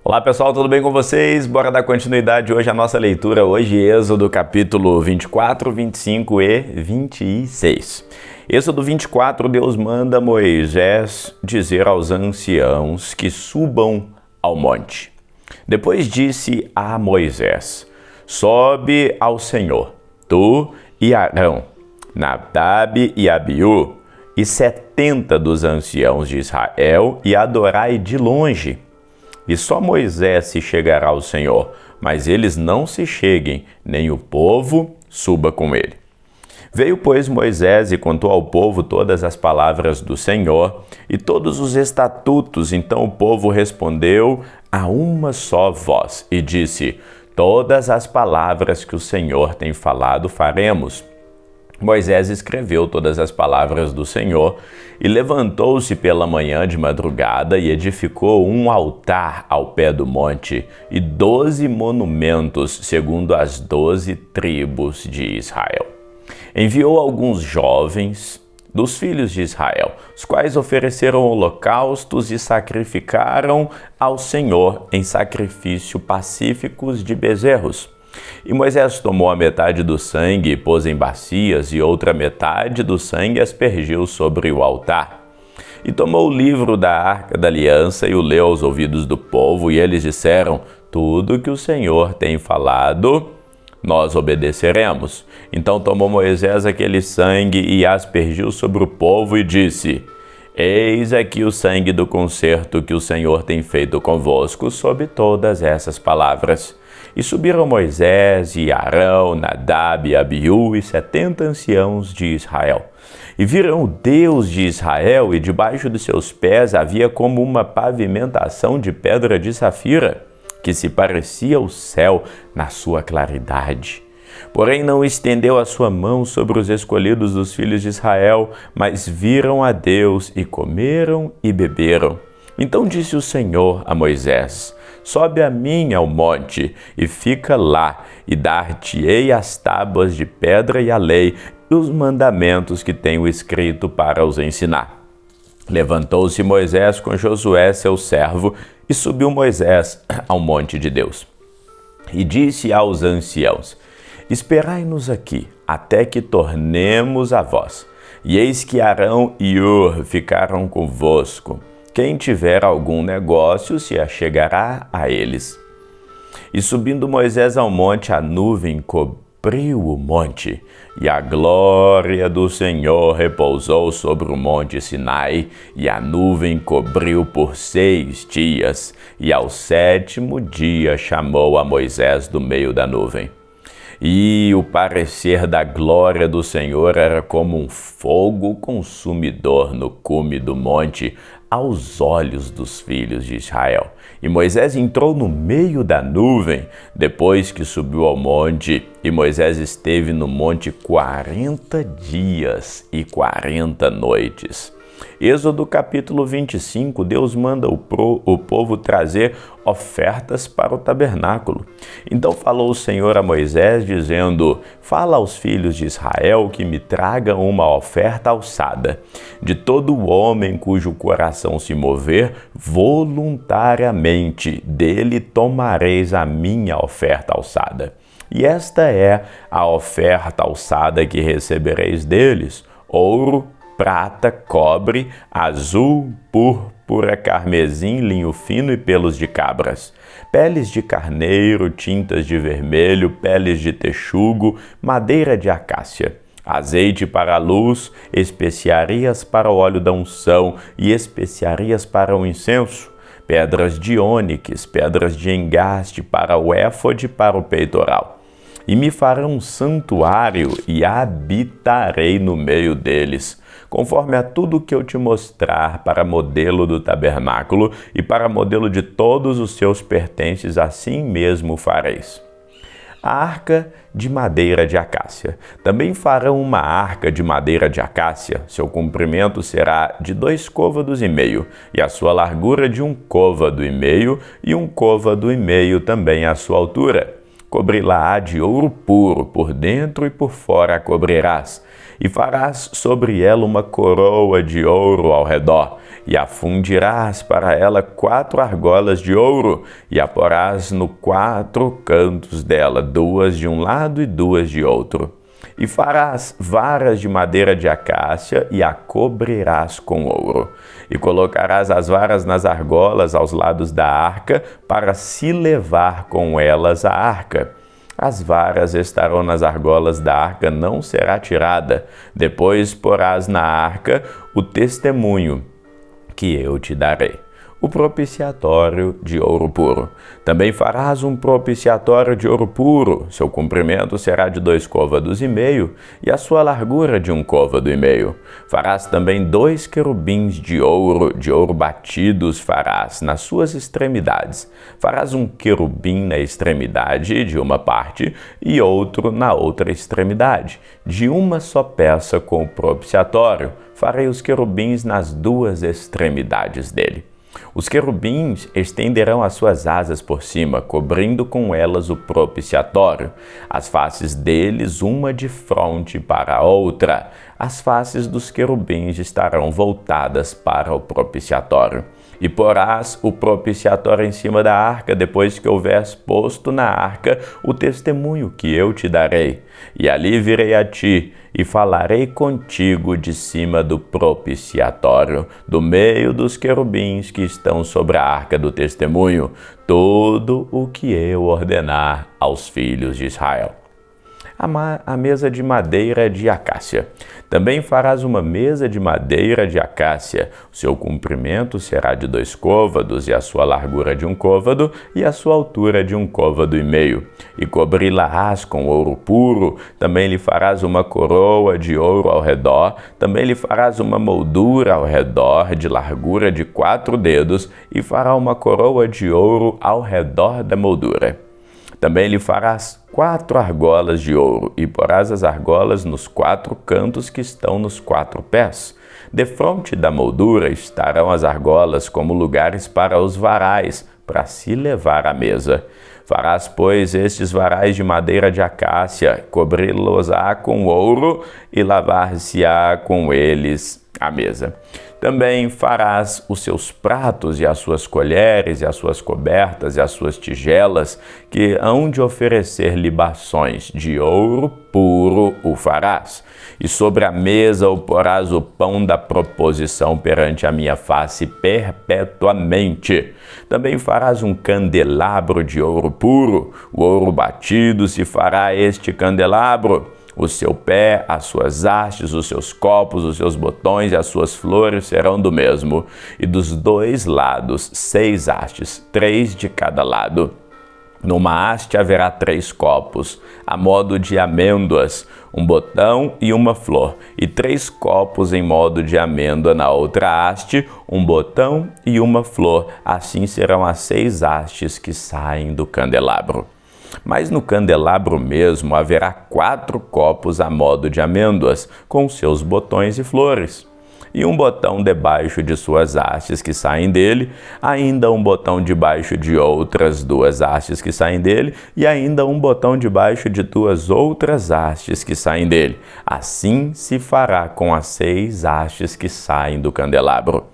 Olá pessoal, tudo bem com vocês? Bora dar continuidade hoje à nossa leitura, hoje Êxodo capítulo 24, 25 e 26. Êxodo 24, Deus manda Moisés dizer aos anciãos que subam ao monte. Depois disse a Moisés: sobe ao Senhor, tu e Arão, Nadab e Abiú, e 70 dos anciãos de Israel, e adorai de longe. E só Moisés se chegará ao Senhor, mas eles não se cheguem, nem o povo suba com ele. Veio, pois, Moisés e contou ao povo todas as palavras do Senhor e todos os estatutos. Então o povo respondeu a uma só voz e disse: todas as palavras que o Senhor tem falado faremos. Moisés escreveu todas as palavras do Senhor e levantou-se pela manhã de madrugada e edificou um altar ao pé do monte e 12 monumentos, segundo as 12 tribos de Israel. Enviou alguns jovens dos filhos de Israel, os quais ofereceram holocaustos e sacrificaram ao Senhor em sacrifício pacíficos de bezerros. E Moisés tomou a metade do sangue e pôs em bacias, e outra metade do sangue aspergiu sobre o altar. E tomou o livro da Arca da Aliança e o leu aos ouvidos do povo, e eles disseram: tudo que o Senhor tem falado, nós obedeceremos. Então tomou Moisés aquele sangue e aspergiu sobre o povo e disse: eis aqui o sangue do concerto que o Senhor tem feito convosco, sob todas essas palavras. E subiram Moisés e Arão, Nadab e Abiú e 70 anciãos de Israel. E viram o Deus de Israel, e debaixo dos seus pés havia como uma pavimentação de pedra de safira, que se parecia ao céu na sua claridade. Porém não estendeu a sua mão sobre os escolhidos dos filhos de Israel, mas viram a Deus e comeram e beberam. Então disse o Senhor a Moisés: sobe a mim ao monte e fica lá, e dar-te-ei as tábuas de pedra e a lei e os mandamentos que tenho escrito para os ensinar. Levantou-se Moisés com Josué seu servo, e subiu Moisés ao monte de Deus. E disse aos anciãos: esperai-nos aqui, até que tornemos a vós. E eis que Arão e Hur ficaram convosco. Quem tiver algum negócio se achegará a eles. E subindo Moisés ao monte, a nuvem cobriu o monte, e a glória do Senhor repousou sobre o monte Sinai, e a nuvem cobriu por 6 dias, e ao 7º dia chamou a Moisés do meio da nuvem. E o parecer da glória do Senhor era como um fogo consumidor no cume do monte, aos olhos dos filhos de Israel. E Moisés entrou no meio da nuvem, depois que subiu ao monte, e Moisés esteve no monte 40 dias e 40 noites. Êxodo capítulo 25, Deus manda o povo trazer ofertas para o tabernáculo. Então falou o Senhor a Moisés, dizendo: fala aos filhos de Israel que me tragam uma oferta alçada. De todo homem cujo coração se mover, voluntariamente dele tomareis a minha oferta alçada. E esta é a oferta alçada que recebereis deles: ouro, prata, cobre, azul, púrpura, carmesim, linho fino e pelos de cabras, peles de carneiro, tintas de vermelho, peles de texugo, madeira de acácia, azeite para a luz, especiarias para o óleo da unção e especiarias para o incenso, pedras de ônix, pedras de engaste para o éfode e para o peitoral. E me farão um santuário e habitarei no meio deles, conforme a tudo que eu te mostrar, para modelo do tabernáculo e para modelo de todos os seus pertences, assim mesmo fareis. A arca de madeira de acácia. Também farão uma arca de madeira de acácia. Seu comprimento será de 2 côvados e meio, e a sua largura de 1 côvado e meio, e 1 côvado e meio também a sua altura. Cobri-la-á de ouro puro, por dentro e por fora a cobrirás, e farás sobre ela uma coroa de ouro ao redor, e a fundirás para ela 4 argolas de ouro, e a porás no 4 cantos dela, 2 de um lado e 2 de outro. E farás varas de madeira de acácia e a cobrirás com ouro. E colocarás as varas nas argolas aos lados da arca, para se levar com elas a arca. As varas estarão nas argolas da arca, não será tirada. Depois porás na arca o testemunho que eu te darei, o propiciatório de ouro puro. Também farás um propiciatório de ouro puro. Seu comprimento será de 2,5 côvados, e a sua largura de 1,5 côvado. Farás também 2 querubins de ouro batidos farás nas suas extremidades. Farás um querubim na extremidade de uma parte e outro na outra extremidade, de uma só peça com o propiciatório. Farei os querubins nas 2 extremidades dele. Os querubins estenderão as suas asas por cima, cobrindo com elas o propiciatório, as faces deles uma de fronte para a outra. As faces dos querubins estarão voltadas para o propiciatório. E porás o propiciatório em cima da arca, depois que houveres posto na arca o testemunho que eu te darei. E ali virei a ti, e falarei contigo de cima do propiciatório, do meio dos querubins que estão sobre a arca do testemunho, tudo o que eu ordenar aos filhos de Israel. A mesa de madeira de acácia. Também farás uma mesa de madeira de acácia. O seu comprimento será de 2 côvados, e a sua largura de 1 côvado, e a sua altura de 1,5 côvado. E cobri-la-ás com ouro puro. Também lhe farás uma coroa de ouro ao redor. Também lhe farás uma moldura ao redor, de largura de 4 dedos, e fará uma coroa de ouro ao redor da moldura. Também lhe farás 4 argolas de ouro, e porás as argolas nos 4 cantos que estão nos 4 pés. Defronte da moldura estarão as argolas como lugares para os varais, para se levar à mesa. Farás, pois, estes varais de madeira de acácia, cobri-los-á com ouro, e lavar-se-á com eles a mesa. Também farás os seus pratos e as suas colheres e as suas cobertas e as suas tigelas, que hão de oferecer libações de ouro puro o farás. E sobre a mesa o porás o pão da proposição perante a minha face perpetuamente. Também farás um candelabro de ouro puro, o ouro batido se fará este candelabro. O seu pé, as suas hastes, os seus copos, os seus botões e as suas flores serão do mesmo. E dos 2 lados 6 hastes, 3 de cada lado. Numa haste haverá 3 copos, a modo de amêndoas, um botão e uma flor, e 3 copos em modo de amêndoa na outra haste, um botão e uma flor. Assim serão as 6 hastes que saem do candelabro. Mas no candelabro mesmo haverá 4 copos a modo de amêndoas, com seus botões e flores. E um botão debaixo de suas hastes que saem dele, ainda um botão debaixo de outras 2 hastes que saem dele, e ainda um botão debaixo de 2 outras hastes que saem dele. Assim se fará com as 6 hastes que saem do candelabro.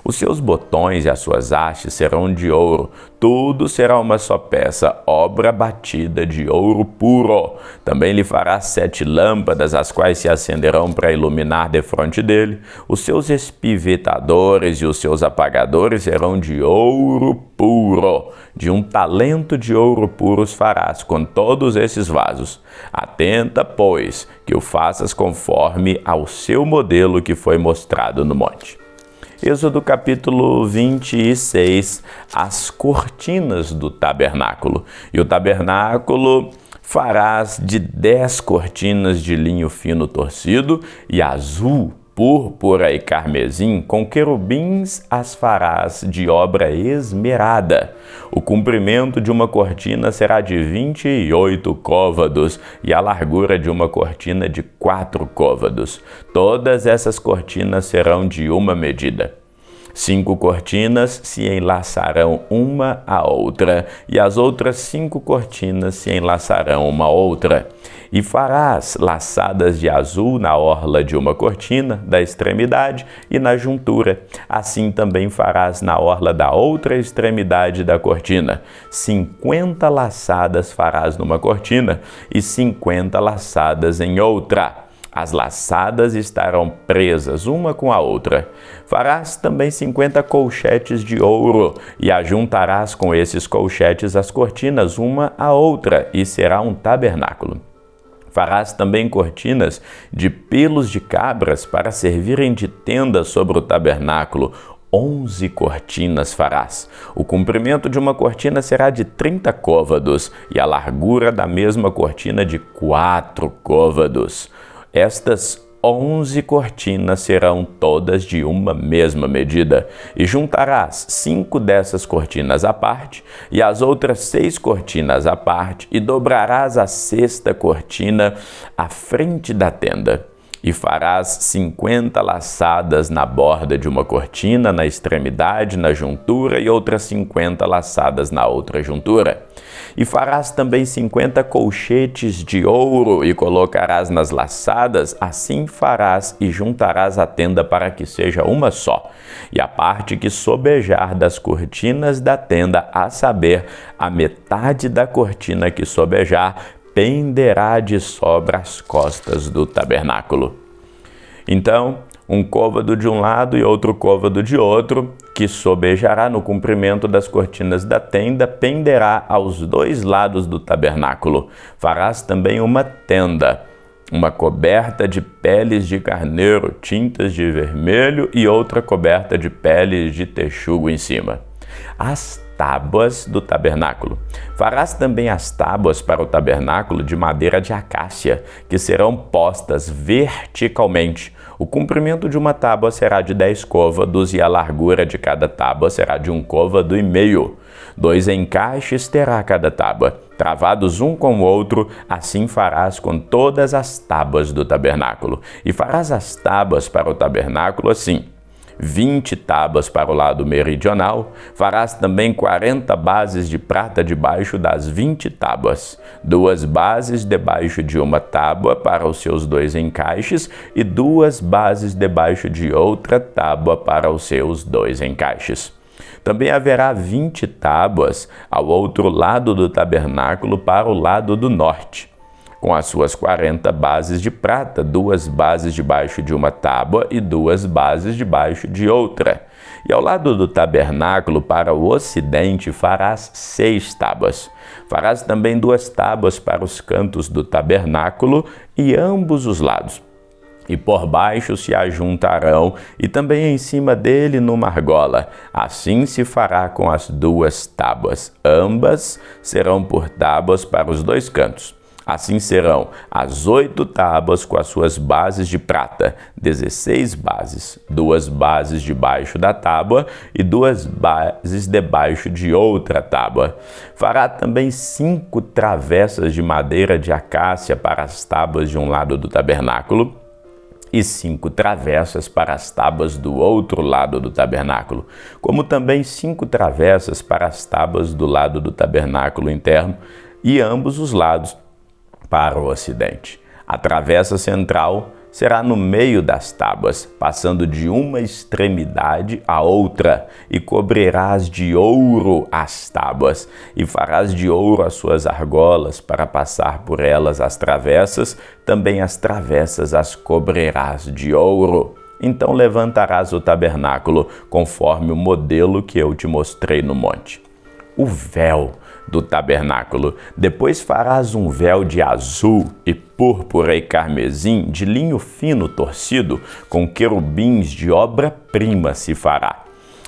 Os seus botões e as suas hastes serão de ouro, tudo será uma só peça, obra batida de ouro puro. Também lhe fará 7 lâmpadas, as quais se acenderão para iluminar defronte dele. Os seus espivetadores e os seus apagadores serão de ouro puro. De 1 talento de ouro puro os farás com todos esses vasos. Atenta, pois, que o faças conforme ao seu modelo que foi mostrado no monte. Êxodo capítulo 26, as cortinas do tabernáculo. E o tabernáculo farás de 10 cortinas de linho fino torcido e azul, púrpura e carmesim, com querubins as farás de obra esmerada. O comprimento de uma cortina será de 28 côvados e a largura de uma cortina de 4 côvados. Todas essas cortinas serão de uma medida. 5 cortinas se enlaçarão uma à outra, e as outras 5 cortinas se enlaçarão uma à outra. E farás laçadas de azul na orla de uma cortina, da extremidade e na juntura. Assim também farás na orla da outra extremidade da cortina. 50 laçadas farás numa cortina e 50 laçadas em outra. As laçadas estarão presas uma com a outra. Farás também 50 colchetes de ouro e ajuntarás com esses colchetes as cortinas uma à outra, e será um tabernáculo. Farás também cortinas de pelos de cabras para servirem de tenda sobre o tabernáculo. 11 cortinas farás. O comprimento de uma cortina será de 30 côvados e a largura da mesma cortina de 4 côvados. Estas 11 cortinas serão todas de uma mesma medida, e juntarás 5 dessas cortinas à parte e as outras 6 cortinas à parte, e dobrarás a 6ª cortina à frente da tenda. E farás 50 laçadas na borda de uma cortina, na extremidade, na juntura, e outras 50 laçadas na outra juntura. E farás também 50 colchetes de ouro e colocarás nas laçadas, assim farás e juntarás a tenda para que seja uma só. E a parte que sobejar das cortinas da tenda, a saber, a metade da cortina que sobejar, penderá de sobre as costas do tabernáculo. Então, um côvado de um lado e outro côvado de outro, que sobejará no comprimento das cortinas da tenda, penderá aos 2 lados do tabernáculo. Farás também uma tenda, uma coberta de peles de carneiro, tintas de vermelho, e outra coberta de peles de texugo em cima. As tábuas do tabernáculo. Farás também as tábuas para o tabernáculo de madeira de acácia, que serão postas verticalmente. O comprimento de uma tábua será de 10 côvados e a largura de cada tábua será de 1,5 côvado. 2 encaixes terá cada tábua, travados um com o outro. Assim farás com todas as tábuas do tabernáculo. E farás as tábuas para o tabernáculo assim: 20 tábuas para o lado meridional. Farás também 40 bases de prata debaixo das 20 tábuas, 2 bases debaixo de uma tábua para os seus 2 encaixes e 2 bases debaixo de outra tábua para os seus 2 encaixes. Também haverá 20 tábuas ao outro lado do tabernáculo para o lado do norte, com as suas 40 bases de prata, 2 bases debaixo de uma tábua e 2 bases debaixo de outra. E ao lado do tabernáculo, para o ocidente, farás 6 tábuas. Farás também 2 tábuas para os cantos do tabernáculo e ambos os lados. E por baixo se ajuntarão, e também em cima dele numa argola. Assim se fará com as 2 tábuas. Ambas serão por tábuas para os 2 cantos. Assim serão as 8 tábuas com as suas bases de prata, 16 bases, 2 bases debaixo da tábua e 2 bases debaixo de outra tábua. Fará também 5 travessas de madeira de acácia para as tábuas de um lado do tabernáculo e 5 travessas para as tábuas do outro lado do tabernáculo, como também 5 travessas para as tábuas do lado do tabernáculo interno e ambos os lados para o ocidente. A travessa central será no meio das tábuas, passando de uma extremidade à outra, e cobrirás de ouro as tábuas, e farás de ouro as suas argolas para passar por elas as travessas, também as travessas as cobrirás de ouro. Então levantarás o tabernáculo conforme o modelo que eu te mostrei no monte. O véu do tabernáculo. Depois farás um véu de azul e púrpura e carmesim, de linho fino torcido, com querubins de obra-prima se fará.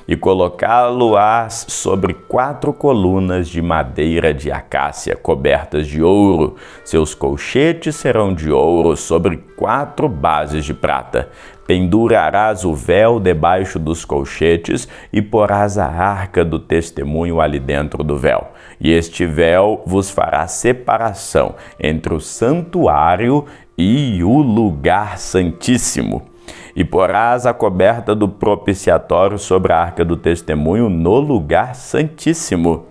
E colocá-lo-ás sobre 4 colunas de madeira de acácia, cobertas de ouro. Seus colchetes serão de ouro sobre 4 bases de prata. Pendurarás o véu debaixo dos colchetes e porás a arca do testemunho ali dentro do véu. E este véu vos fará separação entre o santuário e o lugar santíssimo. E porás a coberta do propiciatório sobre a arca do testemunho no lugar santíssimo.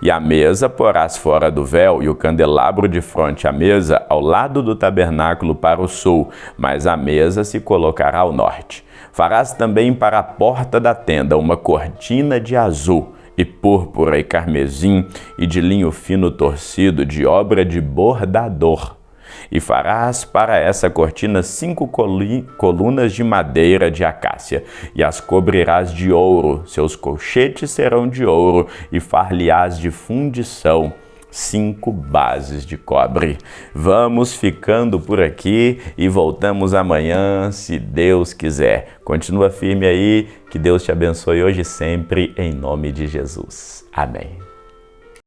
E a mesa porás fora do véu, e o candelabro de fronte à mesa ao lado do tabernáculo para o sul, mas a mesa se colocará ao norte. Farás também para a porta da tenda uma cortina de azul, e púrpura e carmesim, e de linho fino torcido, de obra de bordador. E farás para essa cortina 5 colunas de madeira de acácia, e as cobrirás de ouro, seus colchetes serão de ouro, e far-lhe-ás de fundição 5 bases de cobre. Vamos ficando por aqui e voltamos amanhã, se Deus quiser. Continua firme aí, que Deus te abençoe hoje e sempre, em nome de Jesus. Amém.